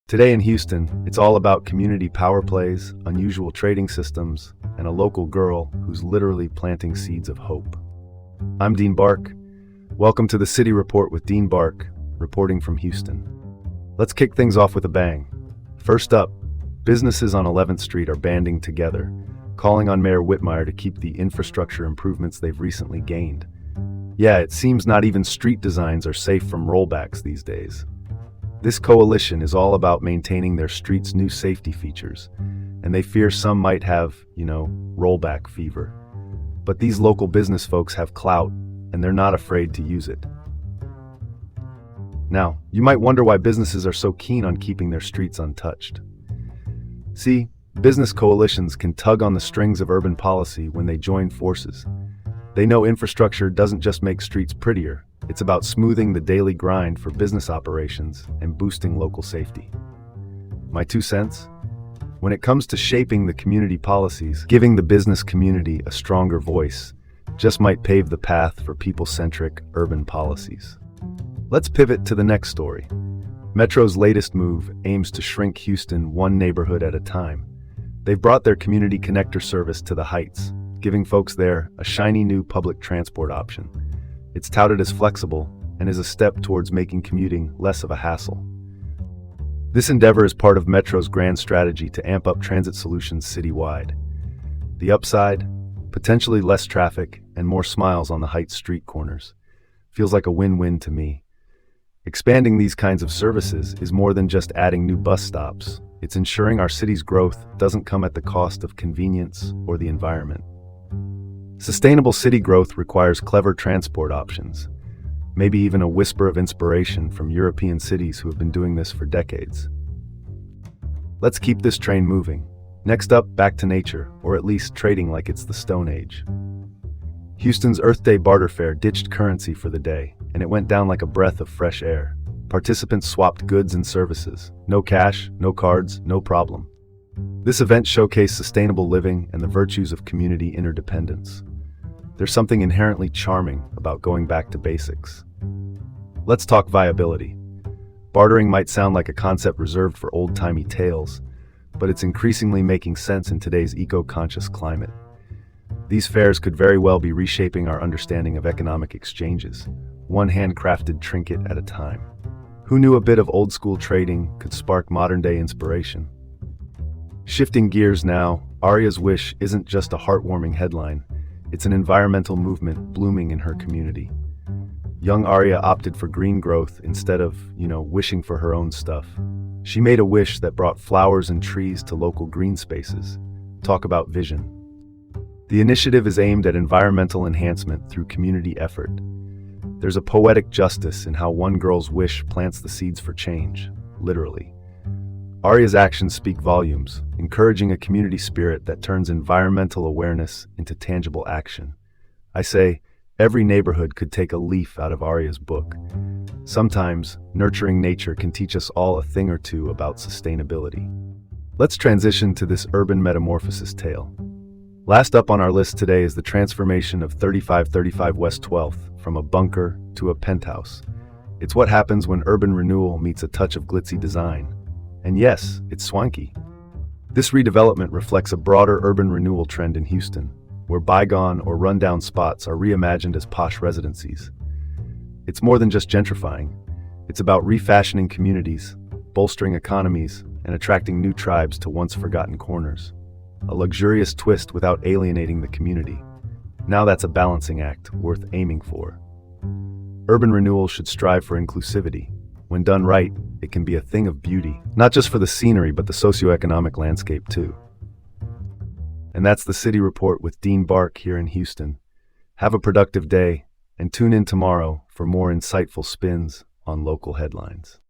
Today in Houston, it's all about community power plays, unusual trading systems, and a local girl who's literally planting seeds of hope. I'm Dean Bark. Welcome to the City Report with Dean Bark, reporting from Houston. Let's kick things off with a bang. First up, businesses on 11th Street are banding together, calling on Mayor Whitmire to keep the infrastructure improvements they've recently gained. Yeah, it seems not even street designs are safe from rollbacks these days. This coalition is all about maintaining their streets' new safety features, and they fear some might have, rollback fever. But these local business folks have clout, and they're not afraid to use it. Now, you might wonder why businesses are so keen on keeping their streets untouched. See, business coalitions can tug on the strings of urban policy when they join forces. They know infrastructure doesn't just make streets prettier. It's about smoothing the daily grind for business operations and boosting local safety. My 2 cents? When it comes to shaping the community policies, giving the business community a stronger voice just might pave the path for people-centric urban policies. Let's pivot to the next story. Metro's latest move aims to shrink Houston one neighborhood at a time. They've brought their community connector service to the Heights, giving folks there a shiny new public transport option. It's touted as flexible and is a step towards making commuting less of a hassle. This endeavor is part of Metro's grand strategy to amp up transit solutions citywide. The upside? Potentially less traffic and more smiles on the Heights street corners. Feels like a win-win to me. Expanding these kinds of services is more than just adding new bus stops. It's ensuring our city's growth doesn't come at the cost of convenience or the environment. Sustainable city growth requires clever transport options, maybe even a whisper of inspiration from European cities who have been doing this for decades. Let's keep this train moving. Next up, back to nature, or at least trading like it's the Stone Age. Houston's Earth Day barter fair ditched currency for the day, and it went down like a breath of fresh air. Participants swapped goods and services. No cash, no cards, no problem. This event showcased sustainable living and the virtues of community interdependence. There's something inherently charming about going back to basics. Let's talk viability. Bartering might sound like a concept reserved for old-timey tales, but it's increasingly making sense in today's eco-conscious climate. These fairs could very well be reshaping our understanding of economic exchanges, one handcrafted trinket at a time. Who knew a bit of old-school trading could spark modern-day inspiration? Shifting gears now, Aria's wish isn't just a heartwarming headline. It's an environmental movement blooming in her community. Young Aria opted for green growth instead of, wishing for her own stuff. She made a wish that brought flowers and trees to local green spaces. Talk about vision. The initiative is aimed at environmental enhancement through community effort. There's a poetic justice in how one girl's wish plants the seeds for change, literally. Aria's actions speak volumes, encouraging a community spirit that turns environmental awareness into tangible action. I say, every neighborhood could take a leaf out of Aria's book. Sometimes, nurturing nature can teach us all a thing or two about sustainability. Let's transition to this urban metamorphosis tale. Last up on our list today is the transformation of 3535 West 12th from a bunker to a penthouse. It's what happens when urban renewal meets a touch of glitzy design. And yes, it's swanky. This redevelopment reflects a broader urban renewal trend in Houston, where bygone or rundown spots are reimagined as posh residencies. It's more than just gentrifying. It's about refashioning communities, bolstering economies, and attracting new tribes to once forgotten corners. A luxurious twist without alienating the community. Now that's a balancing act worth aiming for. Urban renewal should strive for inclusivity. When done right, it can be a thing of beauty, not just for the scenery, but the socioeconomic landscape too. And that's the City Report with Dean Bark here in Houston. Have a productive day, and tune in tomorrow for more insightful spins on local headlines.